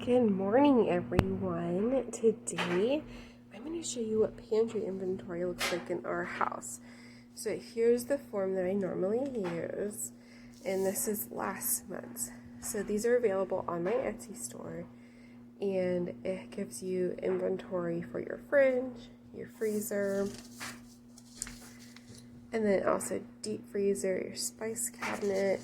Good morning, everyone. Today, I'm going to show you what pantry inventory looks like in our house. So here's the form that I normally use, and this is last month's. So these are available on my Etsy store, and it gives you inventory for your fridge, your freezer, and then also deep freezer, your spice cabinet,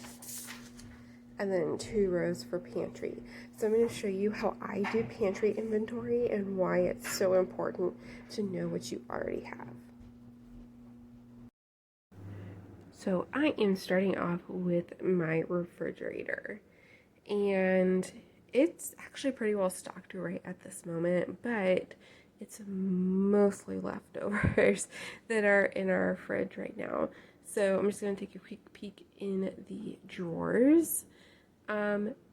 and then 2 rows for pantry. So I'm going to show you how I do pantry inventory and why it's so important to know what you already have. So I am starting off with my refrigerator, and it's actually pretty well stocked right at this moment, but it's mostly leftovers that are in our fridge right now. So I'm just going to take a quick peek in the drawers.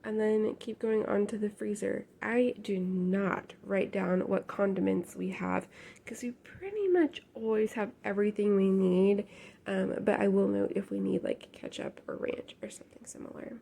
And then keep going on to the freezer. I do not write down what condiments we have because we pretty much always have everything we need, but I will note if we need like ketchup or ranch or something similar.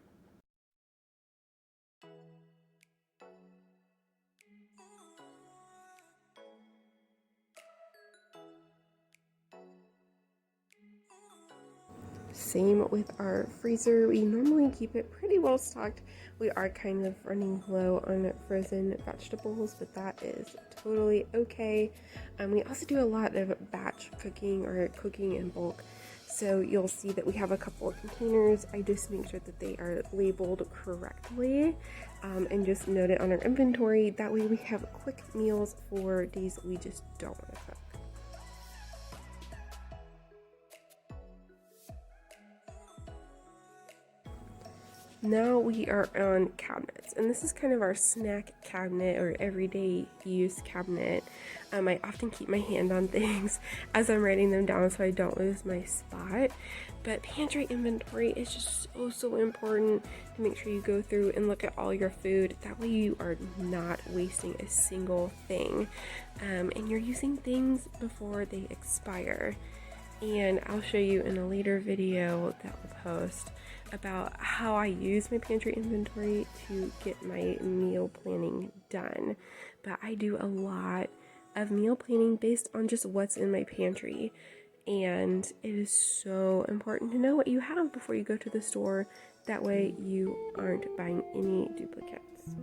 Same with our freezer. We normally keep it pretty well stocked. We are kind of running low on frozen vegetables, but that is totally okay. We also do a lot of batch cooking or cooking in bulk. So you'll see that we have a couple of containers. I just make sure that they are labeled correctly and just note it on our inventory. That way we have quick meals for days we just don't want to cook. Now we are on cabinets, and this is kind of our snack cabinet or everyday use cabinet. I often keep my hand on things as I'm writing them down so I don't lose my spot. But pantry inventory is just so important to make sure you go through and look at all your food. That way you are not wasting a single thing, and you're using things before they expire. And I'll show you in a later video that we'll post about how I use my pantry inventory to get my meal planning done. But I do a lot of meal planning based on just what's in my pantry, and it is so important to know what you have before you go to the store. That way you aren't buying any duplicates.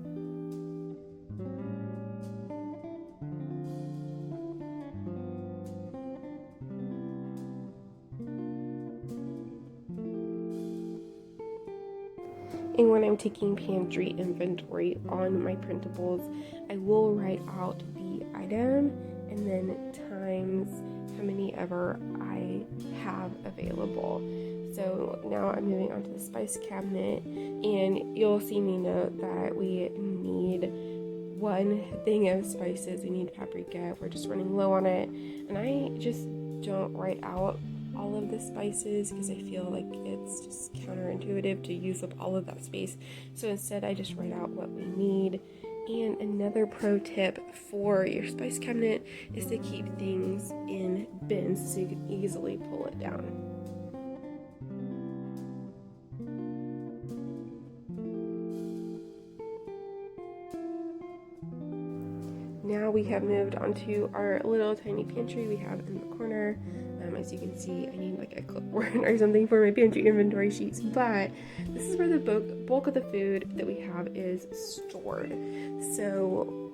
And when I'm taking pantry inventory on my printables, I will write out the item and then times how many ever I have available. So now I'm moving on to the spice cabinet, and you'll see me note that we need 1 thing of spices. We need paprika. We're just running low on it, and I just don't write out all of the spices because I feel like it's just counterintuitive to use up all of that space. So instead I just write out what we need. And another pro tip for your spice cabinet is to keep things in bins so you can easily pull it down. Now we have moved onto our little tiny pantry we have in the corner. As you can see, I need like a clipboard or something for my pantry inventory sheets, but this is where the bulk of the food that we have is stored. So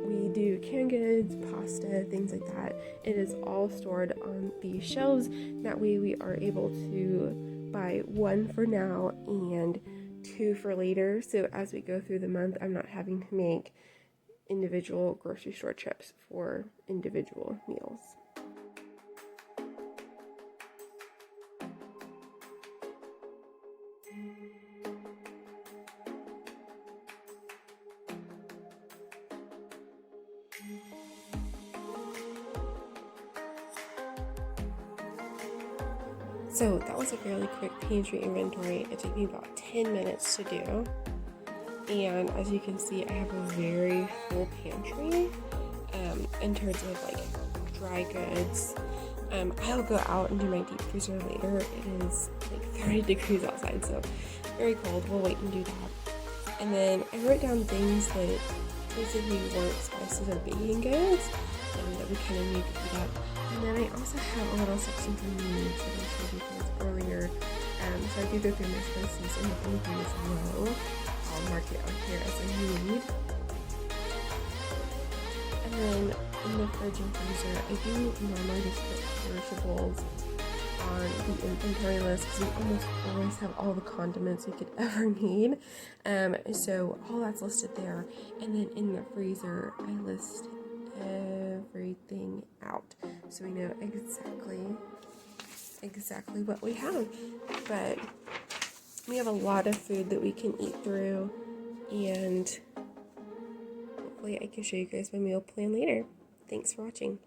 we do canned goods, pasta, things like that. It is all stored on these shelves. That way we are able to buy 1 for now and 2 for later. So as we go through the month, I'm not having to make individual grocery store trips for individual meals. So that was a fairly quick pantry inventory. It took me about 10 minutes to do. And as you can see, I have a very full pantry in terms of like dry goods. I'll go out and do my deep freezer later. It is like 30 degrees outside, so very cold. We'll wait and do that. And then I wrote down things that basically weren't spices or baking goods that we kind of need to heat up. And then I also have a little section for meats that I showed you guys earlier. So I do go through my spices and the baking as well. I'll mark it on here as a need. And then in the fridge and freezer, I do normally just put perishables on the inventory list because we almost always have all the condiments we could ever need. So all that's listed there. And then in the freezer, I list everything out so we know exactly what we have. But we have a lot of food that we can eat through, and hopefully I can show you guys my meal plan later. Thanks for watching.